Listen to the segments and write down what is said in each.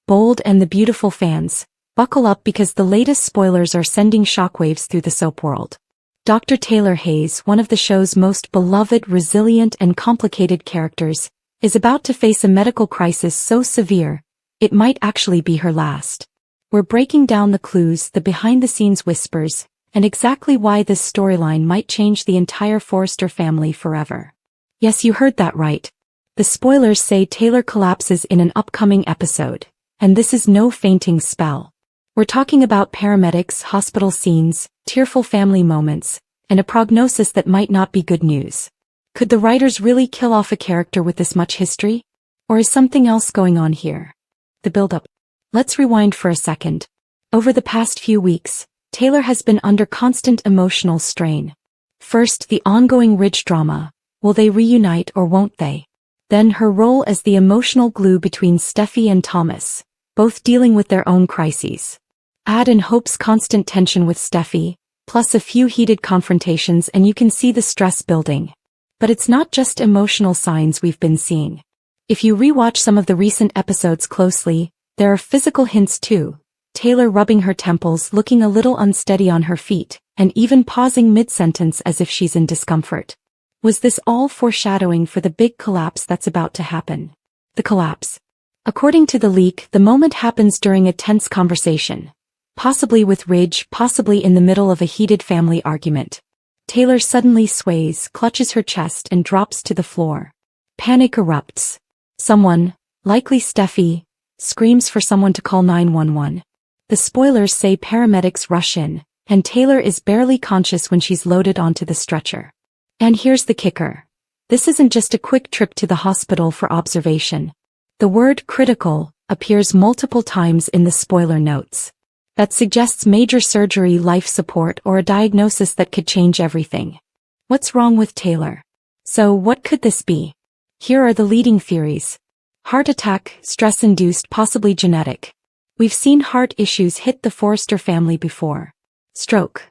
Bold and the Beautiful fans, buckle up because the latest spoilers are sending shockwaves through the soap world. Dr. Taylor Hayes, one of the show's most beloved, resilient, and complicated characters, is about to face a medical crisis so severe, it might actually be her last. We're breaking down the clues, the behind-the-scenes whispers, and exactly why this storyline might change the entire Forrester family forever. Yes, you heard that right. The spoilers say Taylor collapses in an upcoming episode, and this is no fainting spell. We're talking about paramedics, hospital scenes, tearful family moments, and a prognosis that might not be good news. Could the writers really kill off a character with this much history? Or is something else going on here? The build-up. Let's rewind for a second. Over the past few weeks, Taylor has been under constant emotional strain. First, the ongoing Ridge drama. Will they reunite or won't they? Then her role as the emotional glue between Steffy and Thomas, both dealing with their own crises. Add in Hope's constant tension with Steffy, plus a few heated confrontations, and you can see the stress building. But it's not just emotional signs we've been seeing. If you rewatch some of the recent episodes closely, there are physical hints too. Taylor rubbing her temples, looking a little unsteady on her feet, and even pausing mid-sentence as if she's in discomfort. Was this all foreshadowing for the big collapse that's about to happen? The collapse. According to the leak, the moment happens during a tense conversation. Possibly with Ridge, possibly in the middle of a heated family argument. Taylor suddenly sways, clutches her chest, and drops to the floor. Panic erupts. Someone, likely Steffy, screams for someone to call 911. The spoilers say paramedics rush in, and Taylor is barely conscious when she's loaded onto the stretcher. And here's the kicker. This isn't just a quick trip to the hospital for observation. The word critical appears multiple times in the spoiler notes. That suggests major surgery, life support, or a diagnosis that could change everything. What's wrong with Taylor? So what could this be? Here are the leading theories. Heart attack, stress-induced, possibly genetic. We've seen heart issues hit the Forrester family before. Stroke.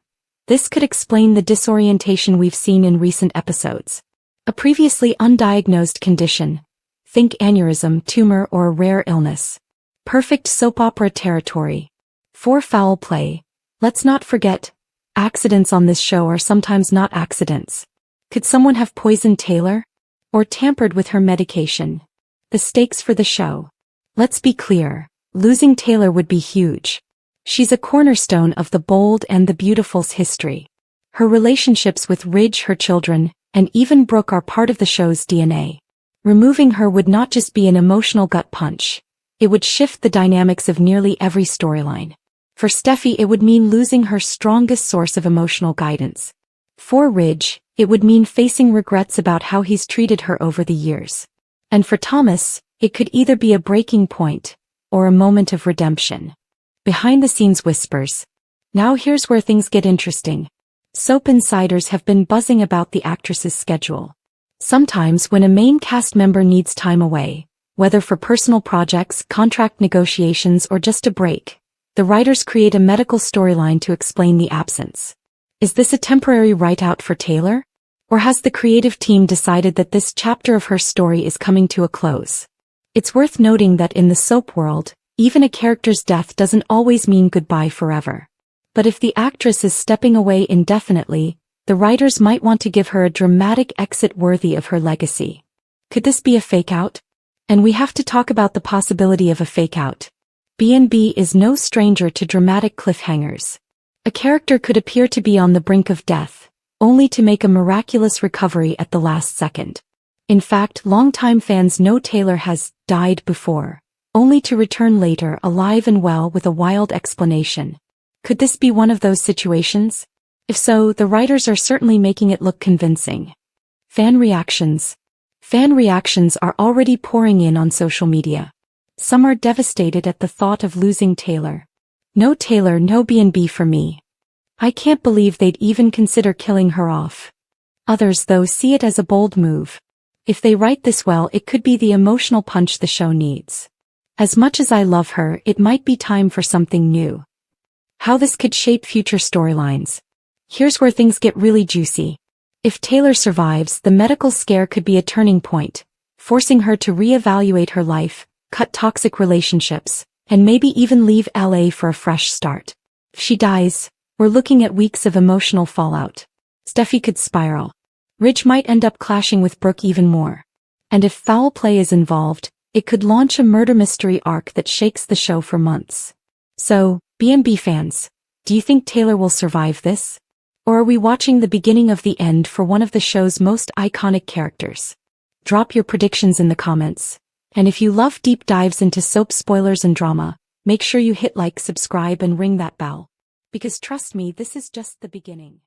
This could explain the disorientation we've seen in recent episodes. A previously undiagnosed condition. Think aneurysm, tumor, or a rare illness. Perfect soap opera territory. For foul play. Let's not forget, accidents on this show are sometimes not accidents. Could someone have poisoned Taylor? Or tampered with her medication? The stakes for the show. Let's be clear, losing Taylor would be huge. She's a cornerstone of the Bold and the Beautiful's history. Her relationships with Ridge, her children, and even Brooke are part of the show's DNA. Removing her would not just be an emotional gut punch. It would shift the dynamics of nearly every storyline. For Steffy, it would mean losing her strongest source of emotional guidance. For Ridge, it would mean facing regrets about how he's treated her over the years. And for Thomas, it could either be a breaking point, or a moment of redemption. Behind-the-scenes whispers. Now here's where things get interesting. Soap insiders have been buzzing about the actress's schedule. Sometimes when a main cast member needs time away, whether for personal projects, contract negotiations, or just a break, the writers create a medical storyline to explain the absence. Is this a temporary write-out for Taylor? Or has the creative team decided that this chapter of her story is coming to a close? It's worth noting that in the soap world, even a character's death doesn't always mean goodbye forever. But if the actress is stepping away indefinitely, the writers might want to give her a dramatic exit worthy of her legacy. Could this be a fake-out? And we have to talk about the possibility of a fake-out. B&B is no stranger to dramatic cliffhangers. A character could appear to be on the brink of death, only to make a miraculous recovery at the last second. In fact, longtime fans know Taylor has died before, only to return later alive and well with a wild explanation. Could this be one of those situations? If so, the writers are certainly making it look convincing. Fan reactions. Fan reactions are already pouring in on social media. Some are devastated at the thought of losing Taylor. No Taylor, no B&B for me. I can't believe they'd even consider killing her off. Others, though, see it as a bold move. If they write this well, it could be the emotional punch the show needs. As much as I love her, it might be time for something new. How this could shape future storylines. Here's where things get really juicy. If Taylor survives, the medical scare could be a turning point, forcing her to reevaluate her life, cut toxic relationships, And maybe even leave LA for a fresh start. If she dies, we're looking at weeks of emotional fallout. Steffy could spiral. Ridge might end up clashing with Brooke even more. And if foul play is involved, it could launch a murder mystery arc that shakes the show for months. So, BMB fans, do you think Taylor will survive this? Or are we watching the beginning of the end for one of the show's most iconic characters? Drop your predictions in the comments. And if you love deep dives into soap spoilers and drama, make sure you hit like, subscribe, and ring that bell. Because trust me, this is just the beginning.